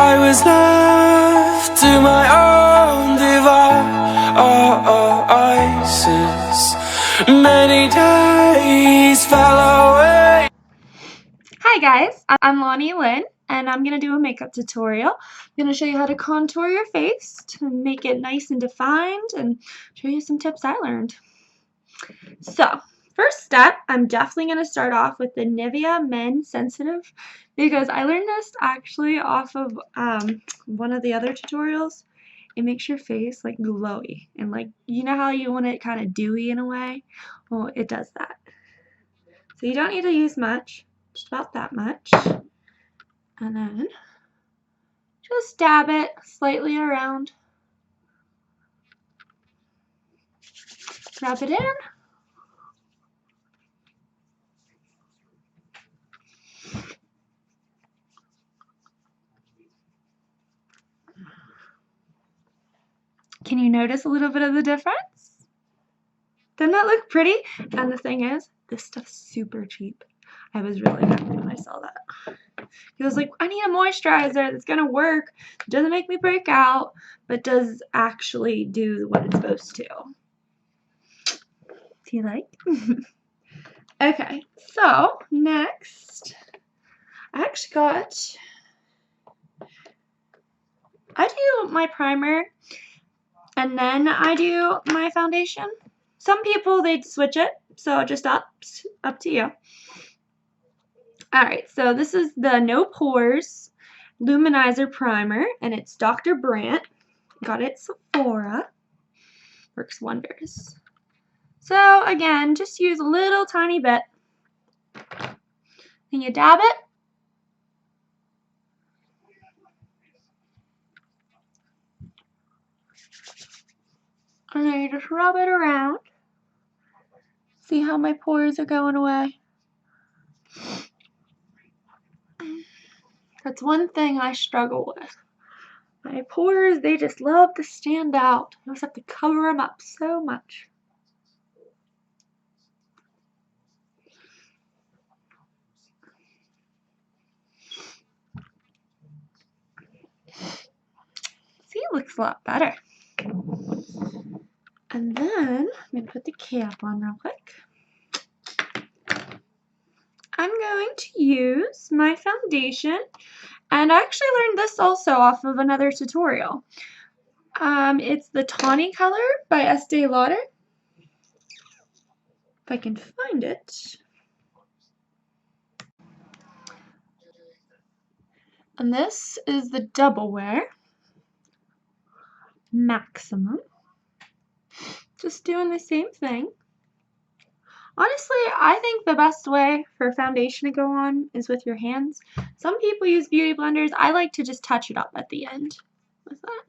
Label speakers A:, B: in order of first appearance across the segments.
A: I was left to my own devices. Many days fell away.
B: Hi guys, I'm Lonnie Lynn, and I'm going to do a makeup tutorial. I'm going to show you how to contour your face to make it nice and defined and show you some tips I learned. So, first step, I'm definitely going to start off with the Nivea Men Sensitive because I learned this actually off of one of the other tutorials. It makes your face like glowy and like, you know how you want it kind of dewy in a way? Well, it does that. So you don't need to use much, just about that much. And then just dab it slightly around. Rub it in. Can you notice a little bit of the difference? Doesn't that look pretty? And the thing is, this stuff's super cheap. I was really happy when I saw that. It was like, I need a moisturizer that's going to work. It doesn't make me break out, but does actually do what it's supposed to. Do you like? Okay, so next, I do my primer and then I do my foundation. Some people, they switch it, so just up to you. Alright, so this is the No Pores Luminizer Primer, and it's Dr. Brandt. Got it at Sephora. Works wonders. So again, just use a little tiny bit. And you dab it. And then you just rub it around. See how my pores are going away? That's one thing I struggle with. My pores, they just love to stand out. I just have to cover them up so much. See, it looks a lot better. And then I'm going to put the cap on real quick. I'm going to use my foundation, and I actually learned this also off of another tutorial. It's the Tawny color by Estee Lauder. If I can find it. And this is the Double Wear Maximum. Just doing the same thing. Honestly, I think the best way for foundation to go on is with your hands. Some people use beauty blenders. I like to just touch it up at the end with that.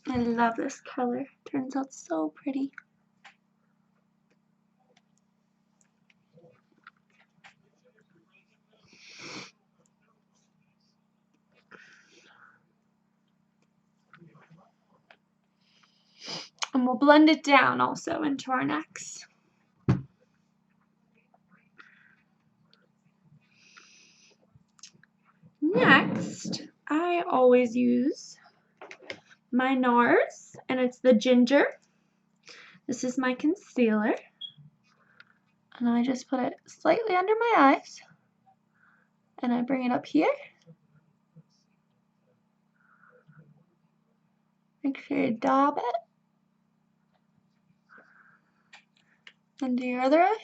B: I love this color. Turns out so pretty. And we'll blend it down also into our necks. Next, I always use my NARS, and it's the Ginger. This is my concealer. And I just put it slightly under my eyes. And I bring it up here. Make sure you dab it. And do your other eye.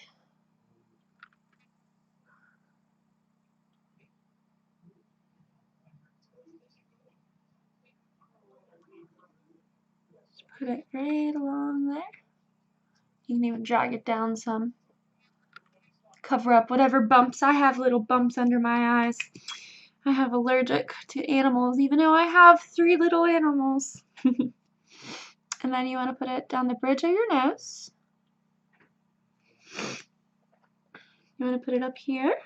B: Just put it right along there. You can even drag it down some. Cover up whatever bumps. I have little bumps under my eyes. I have allergic to animals, even though I have 3 little animals. And then you want to put it down the bridge of your nose. You want to put it up here.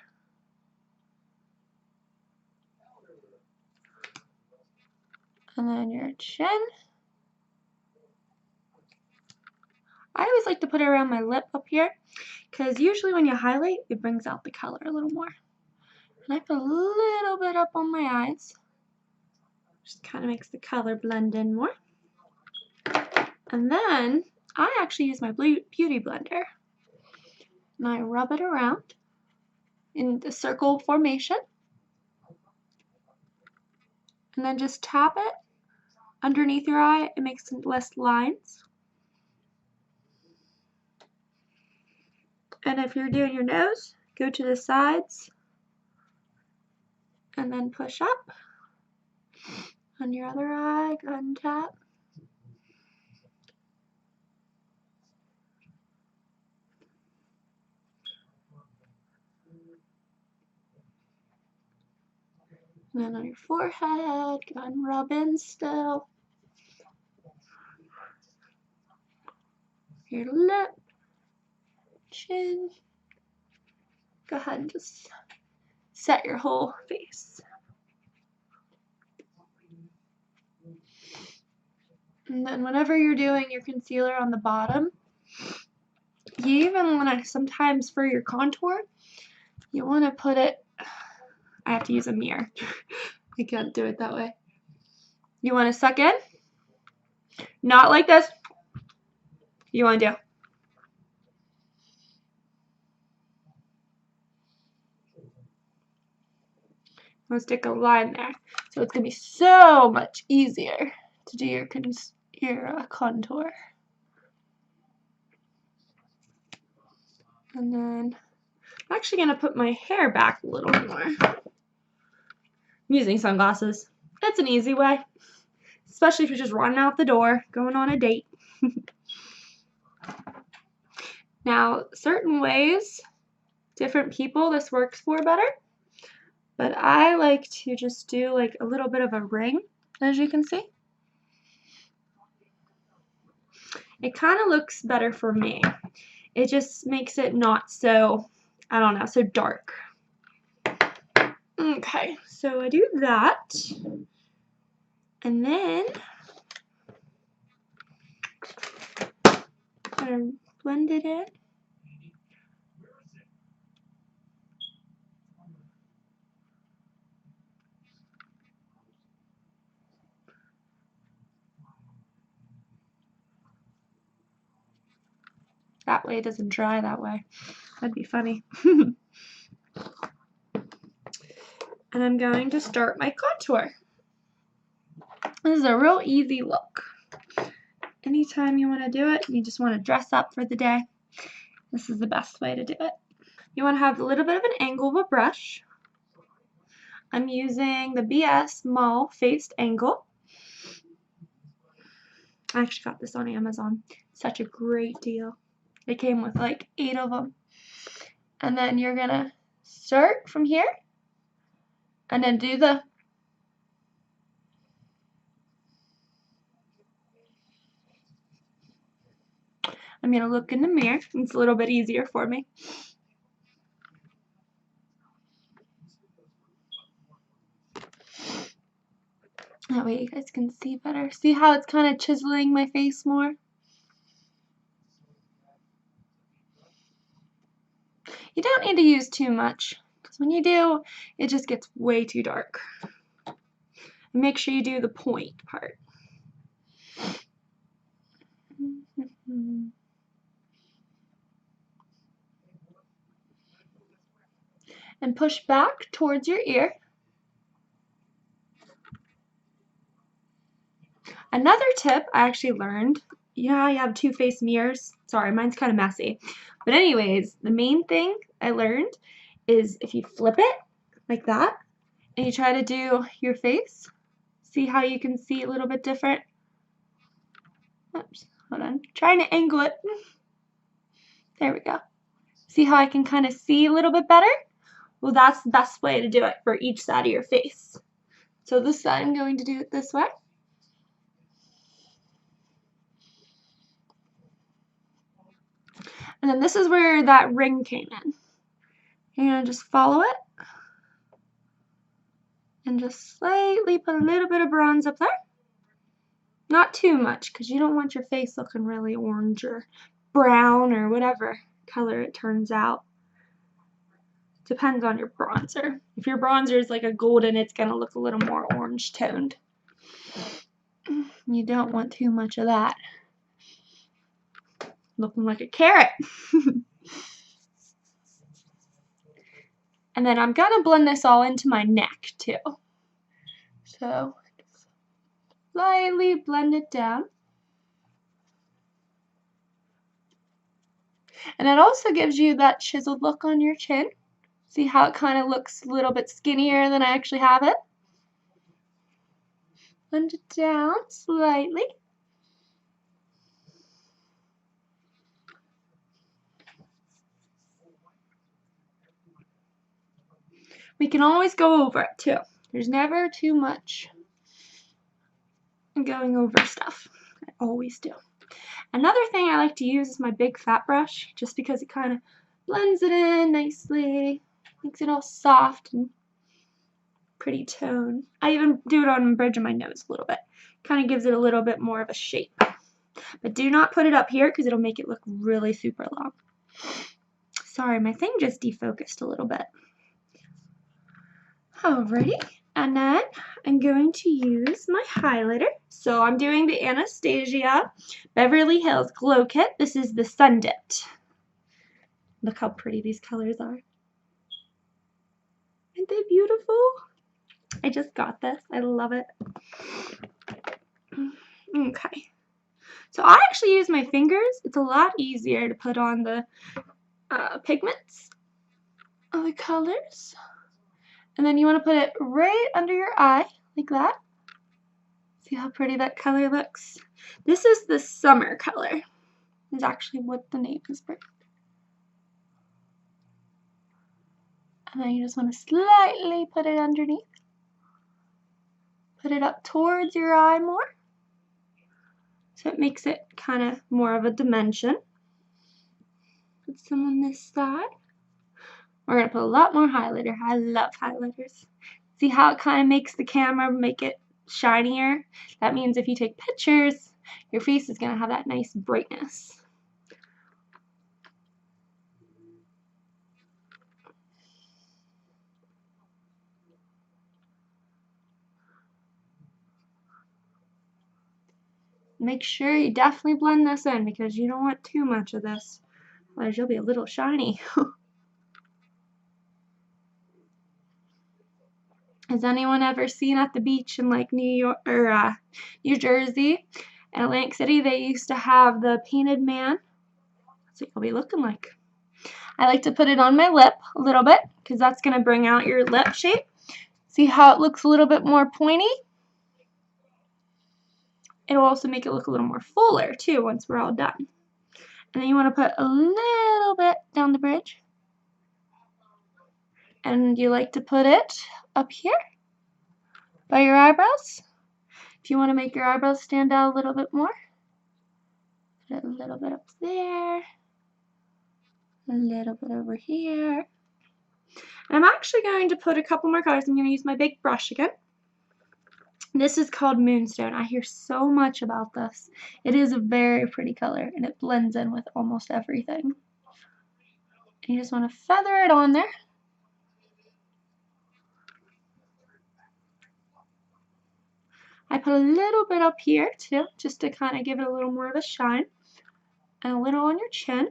B: And then your chin. I always like to put it around my lip up here, because usually when you highlight, it brings out the color a little more. And I put a little bit up on my eyes. Just kind of makes the color blend in more. And then I actually use my beauty blender. And I rub it around in the circle formation. And then just tap it underneath your eye. It makes less lines. And if you're doing your nose, go to the sides and then push up. On your other eye, go ahead and tap. And then on your forehead, go ahead and rub in still. Your lip, chin. Go ahead and just set your whole face. And then whenever you're doing your concealer on the bottom, you even want to, sometimes for your contour, you want to put it, I have to use a mirror. I can't do it that way. You want to suck in? Not like this. You want to do. I'm going to stick a line there. So it's going to be so much easier to do your contour. And then I'm actually going to put my hair back a little more. I'm using sunglasses. It's an easy way, especially if you're just running out the door, going on a date. Now, certain ways, different people, this works for better. But I like to just do like a little bit of a ring, as you can see. It kind of looks better for me. It just makes it not so, I don't know, so dark. Okay, so I do that. And then I'm going to blend it in. That way it doesn't dry that way. That'd be funny. And I'm going to start my contour. This is a real easy look. Anytime you want to do it, you just want to dress up for the day, this is the best way to do it. You want to have a little bit of an angle of a brush. I'm using the BS Mall Faced Angle. I actually got this on Amazon. Such a great deal. It came with like 8 of them. And then you're going to start from here and then do the I'm going to look in the mirror. It's a little bit easier for me. That way you guys can see better. See how it's kind of chiseling my face more? You don't need to use too much, because when you do, it just gets way too dark. And make sure you do the point part. And push back towards your ear. Another tip I actually learned, you know how you have 2-faced mirrors? Sorry, mine's kind of messy. But anyways, the main thing I learned is if you flip it like that and you try to do your face, see how you can see a little bit different? Oops, hold on. Trying to angle it. There we go. See how I can kind of see a little bit better? Well, that's the best way to do it for each side of your face. So this side, I'm going to do it this way. And then this is where that ring came in. You're going to just follow it. And just slightly put a little bit of bronze up there. Not too much, because you don't want your face looking really orange or brown or whatever color it turns out. Depends on your bronzer. If your bronzer is like a golden, it's going to look a little more orange toned. You don't want too much of that. Looking like a carrot. And then I'm going to blend this all into my neck too. So lightly blend it down. And it also gives you that chiseled look on your chin. See how it kind of looks a little bit skinnier than I actually have it? Blend it down slightly. We can always go over it too. There's never too much going over stuff. I always do. Another thing I like to use is my big fat brush, just because it kind of blends it in nicely, makes it all soft and pretty tone. I even do it on the bridge of my nose a little bit. Kind of gives it a little bit more of a shape. But do not put it up here because it'll make it look really super long. Sorry, my thing just defocused a little bit. Alrighty, and then I'm going to use my highlighter. So I'm doing the Anastasia Beverly Hills Glow Kit. This is the Sun Dipped. Look how pretty these colors are. Aren't they beautiful? I just got this. I love it. Okay. So I actually use my fingers. It's a lot easier to put on the pigments of the colors. And then you want to put it right under your eye, like that. See how pretty that color looks? This is the summer color. Is actually what the name is for. And then you just want to slightly put it underneath. Put it up towards your eye more. So it makes it kind of more of a dimension. Put some on this side. We're going to put a lot more highlighter. I love highlighters. See how it kind of makes the camera make it shinier? That means if you take pictures, your face is going to have that nice brightness. Make sure you definitely blend this in because you don't want too much of this. Otherwise you'll be a little shiny. Has anyone ever seen at the beach in like New York or New Jersey and Atlantic City, they used to have the painted man? That's what you'll be looking like. I like to put it on my lip a little bit because that's going to bring out your lip shape. See how it looks a little bit more pointy? It'll also make it look a little more fuller too once we're all done. And then you want to put a little bit down the bridge. And you like to put it up here by your eyebrows. If you want to make your eyebrows stand out a little bit more, put it a little bit up there, a little bit over here. And I'm actually going to put a couple more colors. I'm going to use my big brush again. This is called Moonstone. I hear so much about this. It is a very pretty color and it blends in with almost everything. And you just want to feather it on there. I put a little bit up here too, just to kind of give it a little more of a shine. And a little on your chin.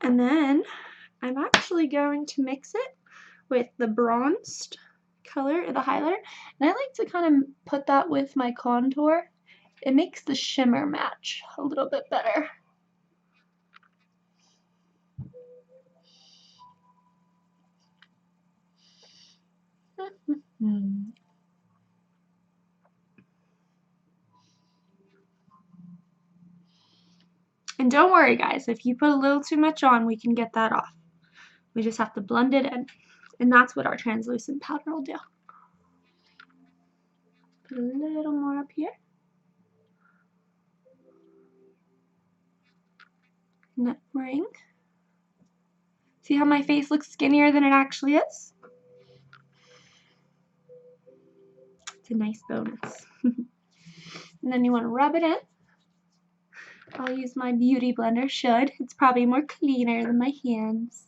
B: And then I'm actually going to mix it with the bronzed color, the highlighter. And I like to kind of put that with my contour. It makes the shimmer match a little bit better. And don't worry guys, if you put a little too much on, we can get that off. We just have to blend it in. And that's what our translucent powder will do. Put a little more up here. And that ring. See how my face looks skinnier than it actually is? It's a nice bonus. And then you want to rub it in. I'll use my beauty blender, it's probably more cleaner than my hands.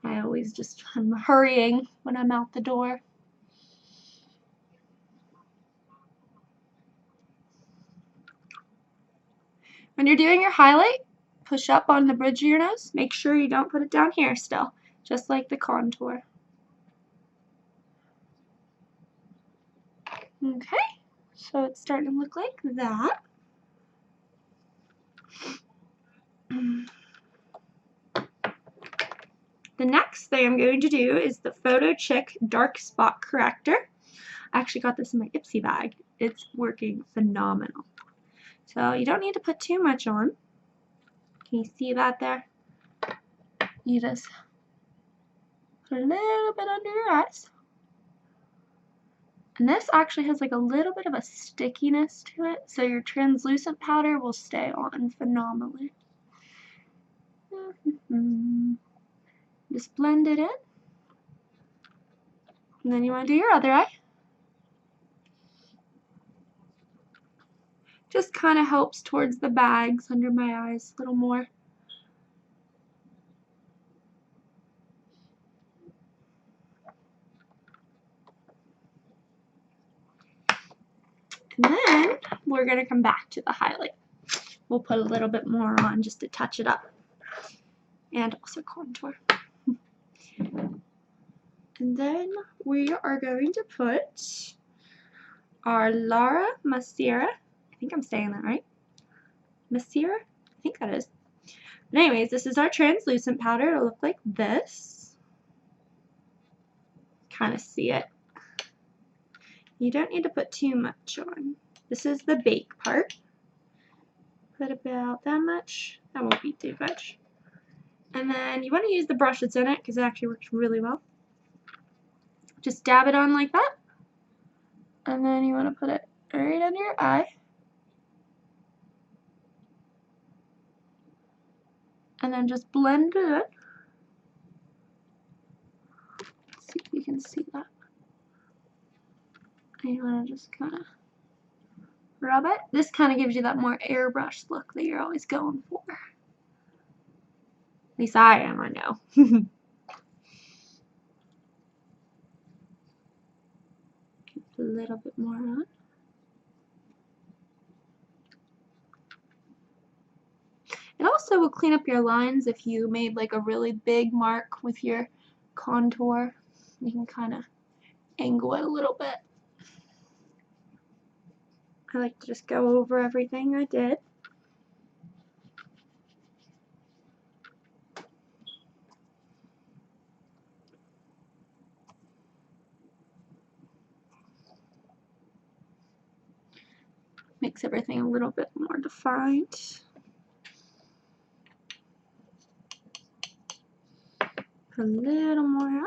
B: I'm hurrying when I'm out the door. When you're doing your highlight, push up on the bridge of your nose. Make sure you don't put it down here still, just like the contour. Okay, so it's starting to look like that. The next thing I'm going to do is the Photo Chick Dark Spot Corrector. I actually got this in my Ipsy bag. It's working phenomenal. So you don't need to put too much on. Can you see that there? You just put a little bit under your eyes. And this actually has like a little bit of a stickiness to it, so your translucent powder will stay on phenomenally. Just blend it in. And then you want to do your other eye. Just kind of helps towards the bags under my eyes a little more. And then we're going to come back to the highlight. We'll put a little bit more on just to touch it up. And also contour. And then we are going to put our Lara Mascara. I think I'm saying that right. Mascara? I think that is. But anyways, this is our translucent powder. It'll look like this. Kind of see it. You don't need to put too much on. This is the bake part. Put about that much. That won't be too much. And then you want to use the brush that's in it because it actually works really well. Just dab it on like that. And then you want to put it right under your eye. And then just blend it in. Let's see if you can see that. And you want to just kind of rub it. This kind of gives you that more airbrush look that you're always going for. At least I am, I know. A little bit more on. It also will clean up your lines if you made like a really big mark with your contour. You can kind of angle it a little bit. I like to just go over everything I did. Makes everything a little bit more defined. Put a little more on.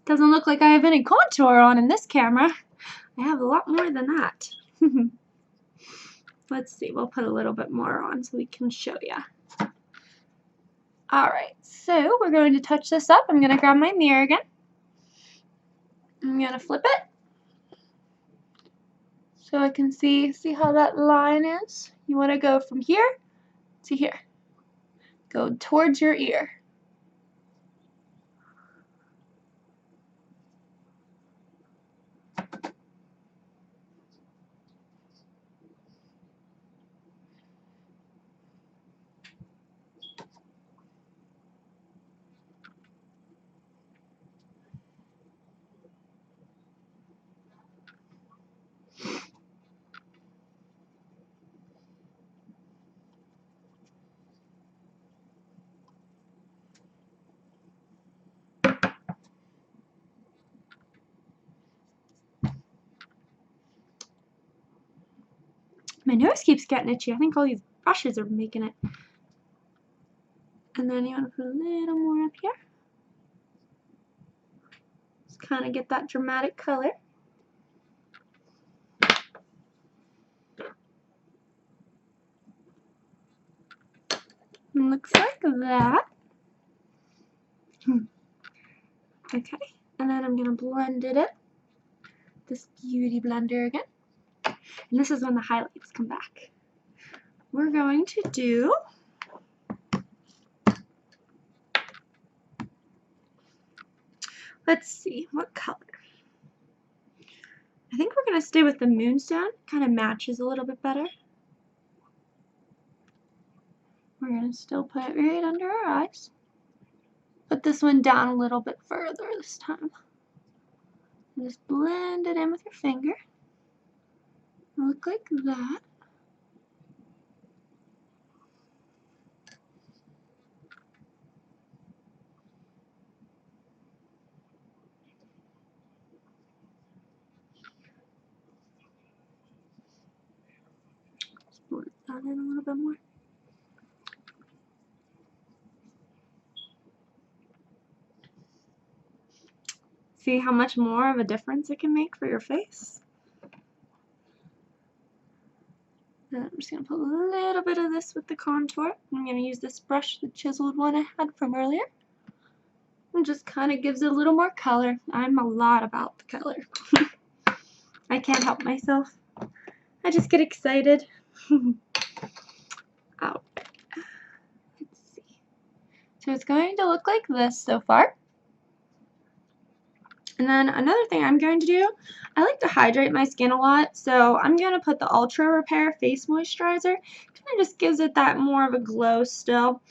B: Doesn't look like I have any contour on in this camera. I have a lot more than that. Let's see, we'll put a little bit more on so we can show you. Alright, so we're going to touch this up. I'm going to grab my mirror again. I'm going to flip it so I can see how that line is. You want to go from here to here. Go towards your ear. My nose keeps getting itchy. I think all these brushes are making it. And then you want to put a little more up here. Just kind of get that dramatic color. Looks like that. Okay, and then I'm going to blend it in. This beauty blender again. And this is when the highlights come back. We're going to do let's see, what color? I think we're going to stay with the Moonstone. Kind of matches a little bit better. We're going to still put it right under our eyes. Put this one down a little bit further this time. And just blend it in with your finger. Look like that. Just blend that in a little bit more. See how much more of a difference it can make for your face? And I'm just going to put a little bit of this with the contour. I'm going to use this brush, the chiseled one I had from earlier. It just kind of gives it a little more color. I'm a lot about the color. I can't help myself. I just get excited. Out. Let's see. So it's going to look like this so far. And then another thing I'm going to do, I like to hydrate my skin a lot, so I'm going to put the Ultra Repair Face Moisturizer. Kind of just gives it that more of a glow still.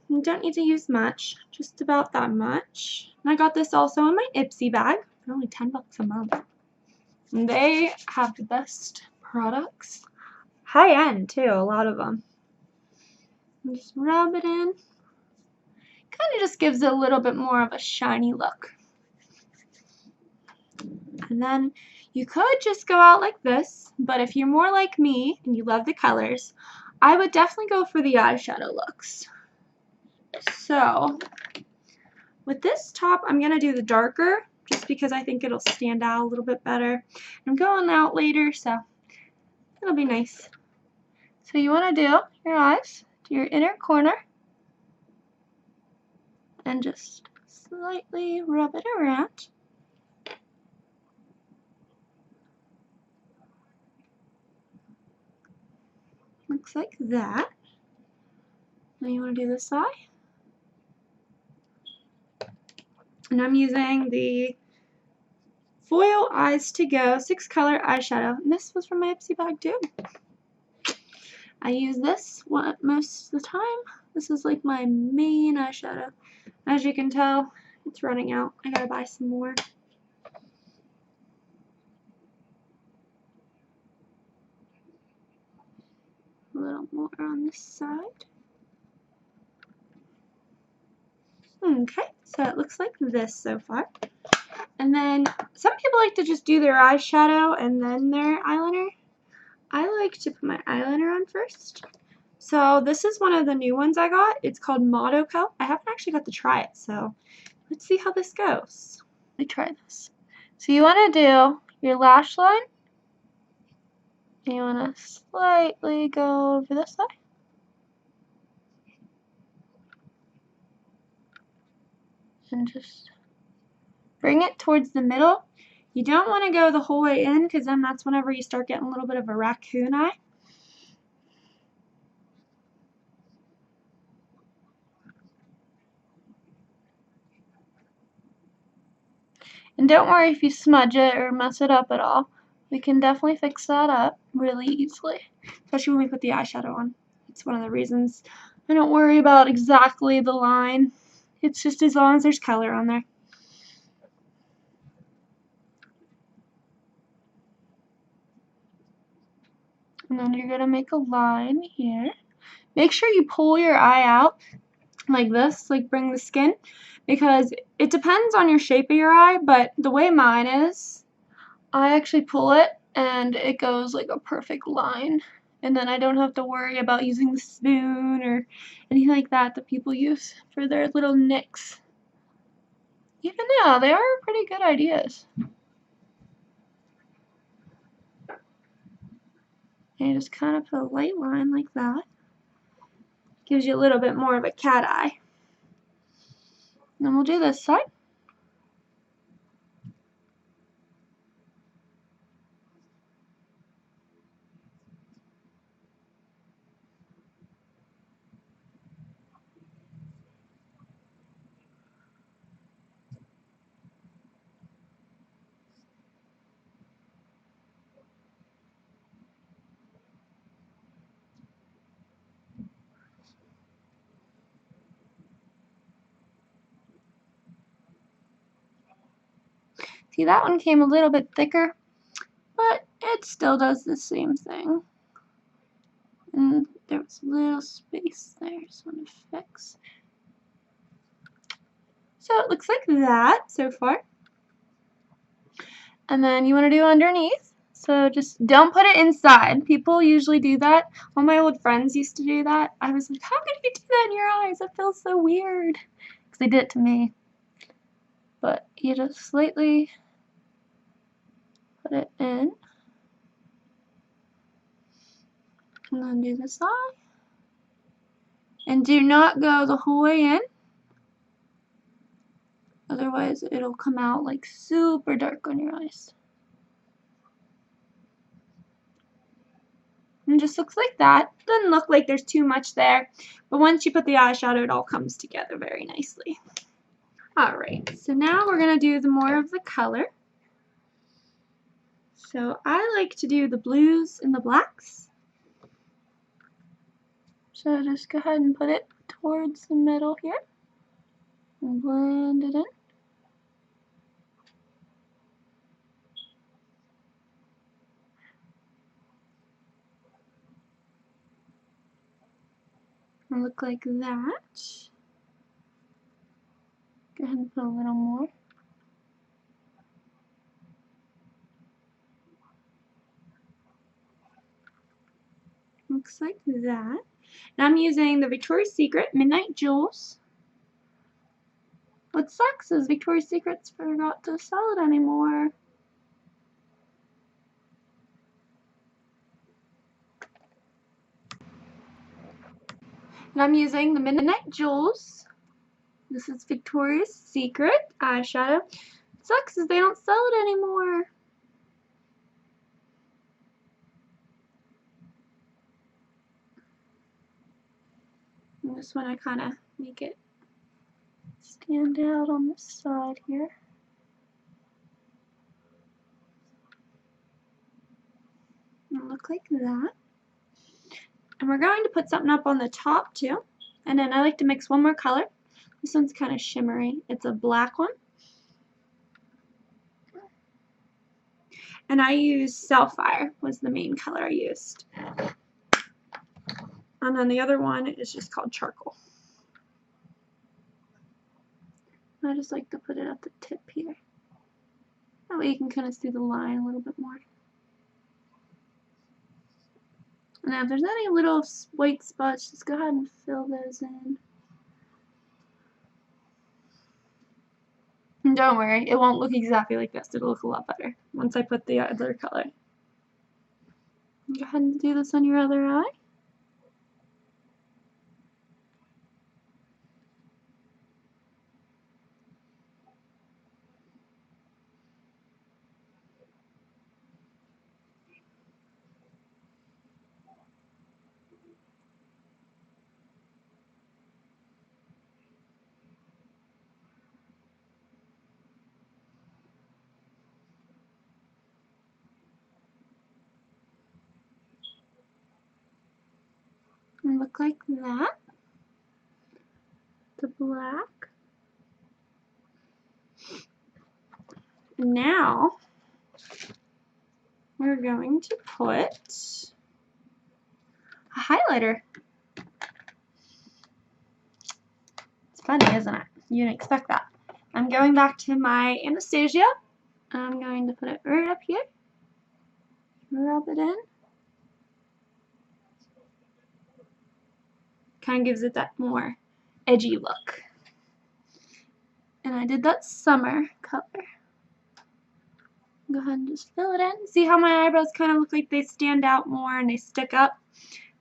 B: You don't need to use much, just about that much. And I got this also in my Ipsy bag for only 10 bucks a month. And they have the best products. High end too, a lot of them. And just rub it in. Kind of just gives it a little bit more of a shiny look. And then you could just go out like this, but if you're more like me and you love the colors, I would definitely go for the eyeshadow looks. So with this top, I'm going to do the darker just because I think it'll stand out a little bit better. I'm going out later, so it'll be nice. So you want to do your eyes to your inner corner and just slightly rub it around. Looks like that. Now you want to do this eye. And I'm using the Foil Eyes to Go 6-color eyeshadow. And this was from my Ipsy bag too. I use this one most of the time. This is like my main eyeshadow. As you can tell, it's running out. I gotta buy some more. A little more on this side. Okay, so it looks like this so far. And then some people like to just do their eyeshadow and then their eyeliner. I like to put my eyeliner on first. So this is one of the new ones I got. It's called Motto Co. I haven't actually got to try it, so let's see how this goes. Let me try this. So you want to do your lash line. And you want to slightly go over this side. And just bring it towards the middle. You don't want to go the whole way in because then that's whenever you start getting a little bit of a raccoon eye. And don't worry if you smudge it or mess it up at all. We can definitely fix that up really easily, especially when we put the eyeshadow on. It's one of the reasons I don't worry about exactly the line. It's just as long as there's color on there. And then you're going to make a line here. Make sure you pull your eye out like this, like bring the skin, because it depends on your shape of your eye, but the way mine is, I actually pull it and it goes like a perfect line. And then I don't have to worry about using the spoon or anything like that that people use for their little nicks. Even now, they are pretty good ideas. And you just kind of put a light line like that. Gives you a little bit more of a cat eye. Then we'll do this side. See, that one came a little bit thicker, but it still does the same thing. And there was a little space there, just want to fix. So it looks like that so far. And then you want to do underneath. So just don't put it inside. People usually do that. All my old friends used to do that. I was like, how could you do that in your eyes? That feels so weird. Because they did it to me. But you just slightly put it in. And then do this eye. And do not go the whole way in. Otherwise, it'll come out like super dark on your eyes. And it just looks like that. Doesn't look like there's too much there. But once you put the eyeshadow, it all comes together very nicely. Alright, so now we're going to do the more of the color. So I like to do the blues and the blacks. So just go ahead and put it towards the middle here. And blend it in. And look like that. Go ahead and put a little more. Looks like that. And I'm using the Victoria's Secret Midnight Jewels. What sucks is Victoria's Secret's forgot to sell it anymore. And I'm using the Midnight Jewels. This is Victoria's Secret eyeshadow. It sucks is they don't sell it anymore. And this one I kind of make it stand out on the side here. And look like that. And we're going to put something up on the top too. And then I like to mix one more color. This one's kind of shimmery. It's a black one. And I used Sapphire was the main color I used. And then the other one is just called Charcoal. I just like to put it at the tip here. That way you can kind of see the line a little bit more. And now if there's any little white spots, just go ahead and fill those in. And don't worry, it won't look exactly like this. It'll look a lot better once I put the other color. Go ahead and do this on your other eye. And look like that. The black. Now we're going to put a highlighter. It's funny, isn't it? You didn't expect that. I'm going back to my Anastasia. I'm going to put it right up here. Rub it in. Kind of gives it that more edgy look. And I did that summer color. Go ahead and just fill it in. See how my eyebrows kind of look like they stand out more and they stick up?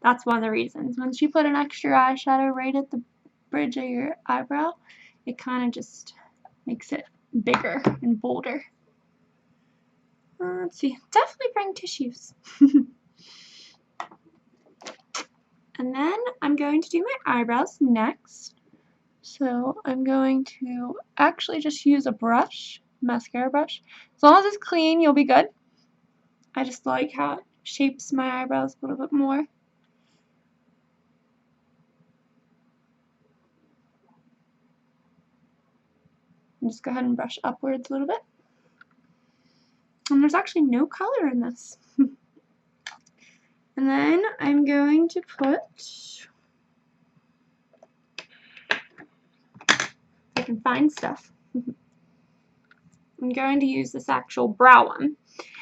B: That's one of the reasons. Once you put an extra eyeshadow right at the bridge of your eyebrow, it kind of just makes it bigger and bolder. Let's see. Definitely bring tissues. And then I'm going to do my eyebrows next. So I'm going to actually just use a brush, mascara brush. As long as it's clean, you'll be good. I just like how it shapes my eyebrows a little bit more. And just go ahead and brush upwards a little bit. And there's actually no color in this. And then I'm going to put, I can find stuff. I'm going to use this actual brow one.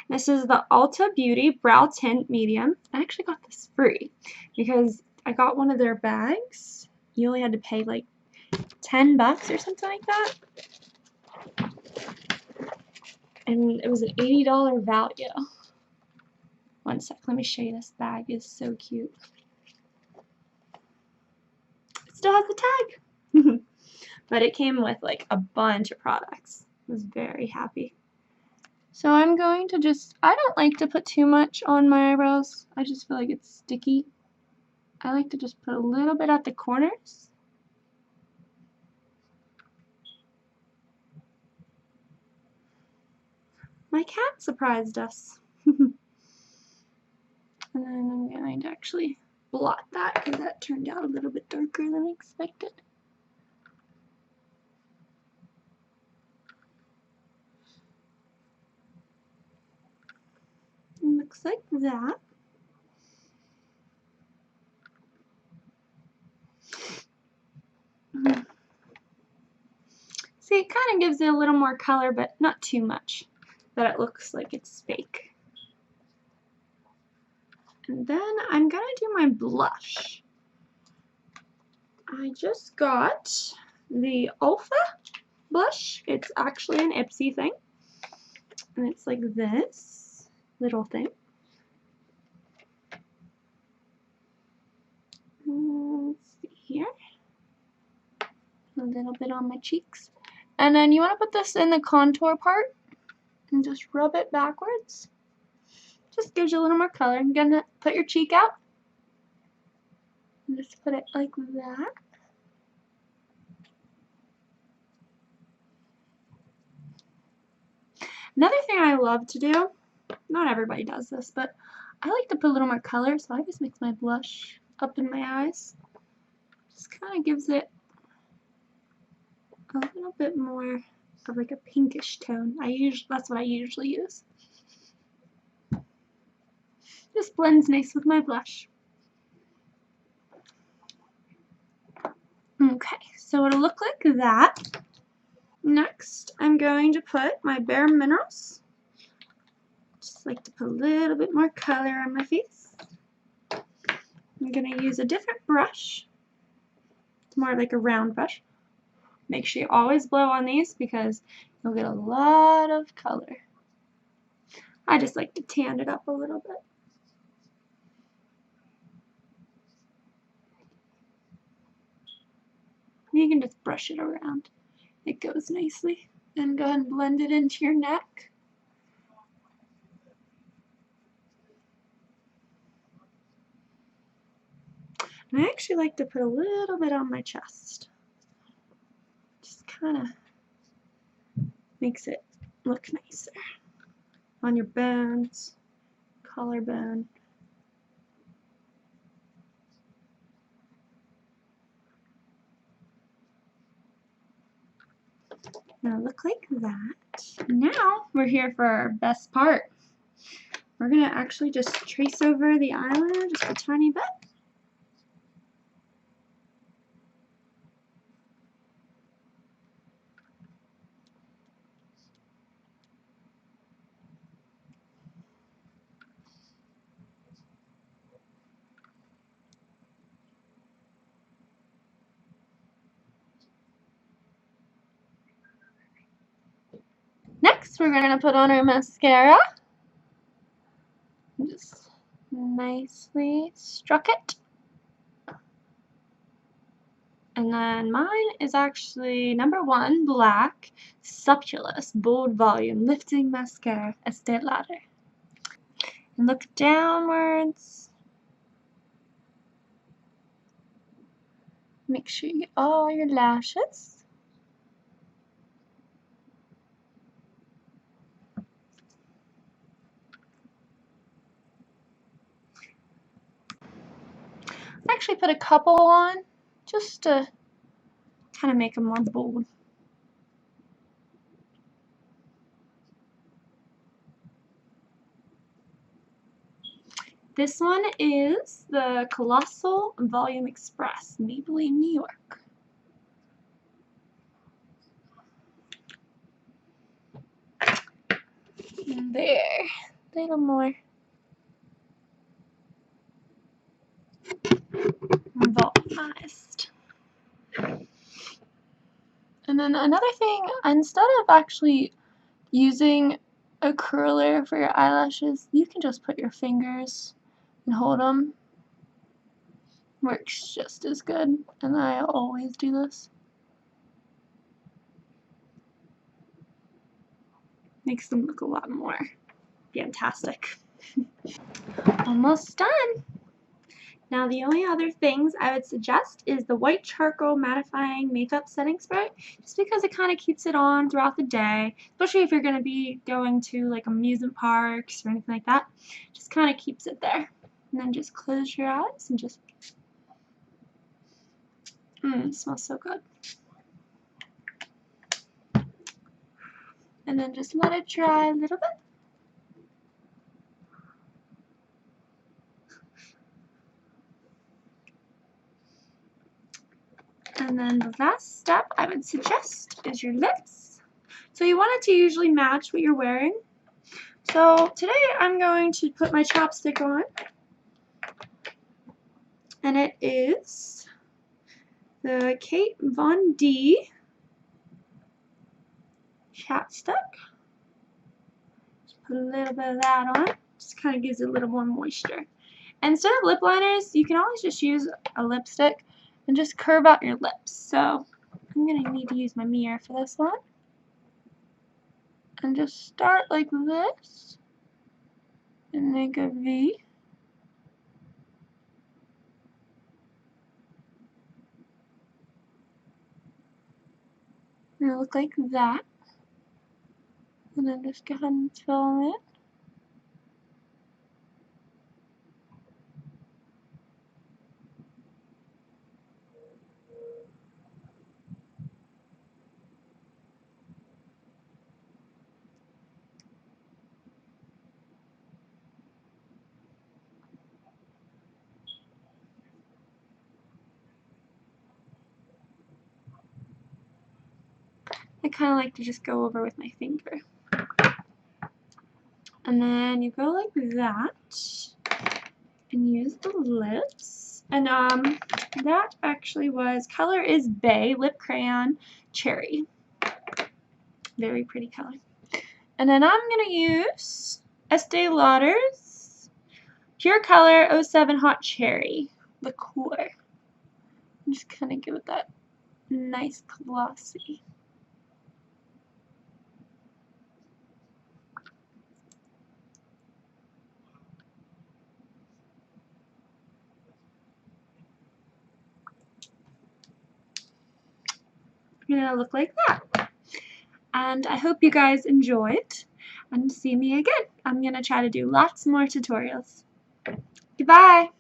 B: This is the Ulta Beauty Brow Tint Medium. I actually got this free because I got one of their bags. You only had to pay like $10 or something like that. And it was an $80 value. One sec, let me show you. This bag is so cute. It still has the tag. But it came with like a bunch of products. I was very happy. So I'm going to just, I don't like to put too much on my eyebrows. I just feel like it's sticky. I like to just put a little bit at the corners. My cat surprised us. And then I'm going to actually blot that because that turned out a little bit darker than expected. It looks like that. See, it kind of gives it a little more color, but not too much that it looks like it's fake. And then I'm gonna do my blush. I just got the Alpha blush. It's actually an Ipsy thing. And it's like this little thing. Let's see here. A little bit on my cheeks. And then you want to put this in the contour part and just rub it backwards. Just gives you a little more color. I'm gonna put your cheek out. And just put it like that. Another thing I love to do, not everybody does this, but I like to put a little more color, so I just mix my blush up in my eyes. Just kind of gives it a little bit more of like a pinkish tone. That's what I usually use. Just blends nice with my blush. Okay, so it'll look like that. Next, I'm going to put my Bare Minerals. Just like to put a little bit more color on my face. I'm going to use a different brush. It's more like a round brush. Make sure you always blow on these because you'll get a lot of color. I just like to tan it up a little bit. You can just brush it around. It goes nicely. And go ahead and blend it into your neck. And I actually like to put a little bit on my chest. Just kind of makes it look nicer. On your bones, collarbone. Now look like that. Now we're here for our best part. We're going to actually just trace over the eyeliner just a tiny bit. Next, we're going to put on our mascara. Just nicely struck it. And then mine is actually number 1, black, Supulous, Bold Volume, Lifting Mascara, Estee Lauder. And look downwards. Make sure you get all your lashes. I actually put a couple on just to kind of make them more bold. This one is the Colossal Volume Express, Maybelline, New York. There, a little more volumized. And then another thing, instead of actually using a curler for your eyelashes, you can just put your fingers and hold them. Works just as good, and I always do this. Makes them look a lot more fantastic. Almost done. Now the only other things I would suggest is the white charcoal mattifying makeup setting spray, just because it kind of keeps it on throughout the day, especially if you're going to be going to like amusement parks or anything like that. Just kind of keeps it there. And then just close your eyes and just, it smells so good. And then just let it dry a little bit. And then the last step I would suggest is your lips. So you want it to usually match what you're wearing. So today I'm going to put my chapstick on. And it is the Kate Von D chapstick. Just put a little bit of that on. Just kind of gives it a little more moisture. And instead of lip liners, you can always just use a lipstick and just curve out your lips. So I'm going to need to use my mirror for this one. And just start like this and make a V. And it'll look like that. And then just go ahead and fill it. I kind of like to just go over with my finger. And then you go like that and use the lips. And that actually was, color is Bay, Lip Crayon Cherry. Very pretty color. And then I'm going to use Estee Lauder's Pure Color 07 Hot Cherry Liqueur. Just kind of give it that nice glossy. And it'll look like that. And I hope you guys enjoyed, and see me again. I'm going to try to do lots more tutorials. Goodbye!